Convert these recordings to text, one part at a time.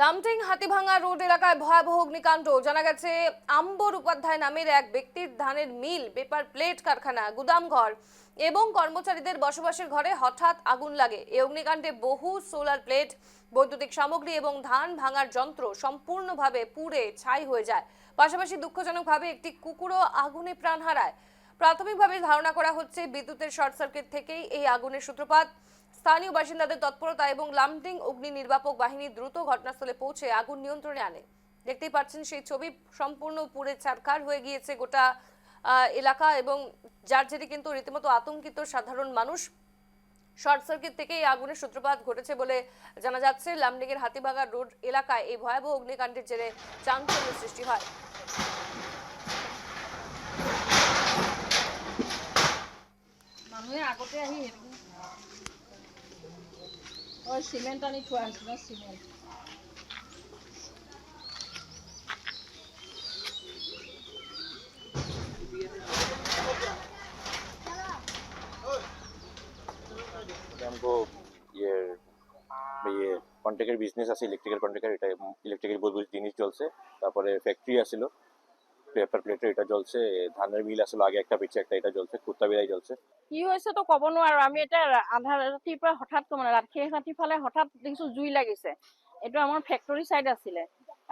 লামটিং Hatibhanga road এলাকায় ভয়াবহ অগ্নিকাণ্ড। জানা গেছে আম্বর উপাধ্যায় নামের এক ব্যক্তির ধানের মিল, পেপার প্লেট কারখানা, গুদামঘর এবং কর্মচারীদের বসবাসের ঘরে হঠাৎ আগুন লাগে। এই অগ্নিকাণ্ডে বহু সোলার প্লেট, বৈদ্যুতিক সামগ্রী এবং ধান ভাঙার যন্ত্র সম্পূর্ণভাবে পুড়ে ছাই হয়ে যায়। পাশাপাশি দুঃখজনকভাবে একটি কুকুরও আগুনে প্রাণ হারায়। প্রাথমিকভাবে ধারণা করা হচ্ছে বিদ্যুতের শর্ট সার্কিট থেকেই এই আগুনের সূত্রপাত। স্থানীয় বাসিন্দাদের তৎপরতা এবং লামডিং অগ্নি নির্বাপক বাহিনী দ্রুত ঘটনাস্থলে পৌঁছে আগুন নিয়ন্ত্রণে আনে। দেখতেই পাচ্ছেন সেই ছবি, সম্পূর্ণ পুড়ে ছারখার হয়ে গিয়েছে গোটা এলাকা, এবং যার জেরে কিন্তু রীতিমতো আতঙ্কিত সাধারণ মানুষ। শর্ট সার্কিট থেকে এই আগুনের সূত্রপাত ঘটেছে বলে জানা যাচ্ছে। লামডিং এর হাতিবাগান রোড এলাকায় এই ভয়াবহ অগ্নিকাণ্ডের জেরে চাঞ্চল্য সৃষ্টি হয়। মানুহে আগতে আহি চিমেণ্ট আনি থোৱা হৈছিলে, চিমেণ্ট। हमको ये ये কন্ট্রাক্টের বিজনেস আছে, ইলেকট্রিক্যাল কন্ট্রাক্টর। এটা ইলেকট্রিক্যাল বহুত জিনিস জ্বলছে। তারপরে ফ্যাক্টরি আসিল, পেপার প্লেটের এটা জ্বলছে। ধানের মিল আসলে আগে একটা, পিছিয়ে একটা, এটা জ্বলছে। কুত্তা বিলাই জ্বলছে। কি হৈছে তো ক'ব নোৱাৰো। আমি এতিয়া আধা ৰাতিৰ পৰা হঠাৎ মানে শেষ ৰাতিৰ ফালে হঠাৎ দেখিছোঁ জুই লাগিছে। এইটো আমাৰ ফেক্টৰী চাইড আছিলে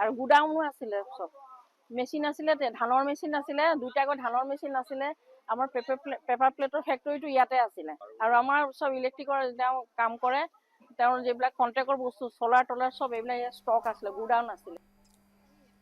আৰু গুডাউনো আছিলে। চব মেচিন আছিলে, ধানৰ মেচিন আছিলে, দুটাকৈ ধানৰ মেচিন আছিলে। আমাৰ পেপাৰ প্লেটৰ ফেক্টৰীটো ইয়াতে আছিলে। আৰু আমাৰ চব ইলেক্ট্ৰিকৰ কাম কৰে, তেওঁৰ যিবিলাক কণ্ট্ৰেক্টৰ বস্তু, চলাৰ টলাৰ চব এইবিলাক ষ্টক আছিলে, গুডাউন আছিলে।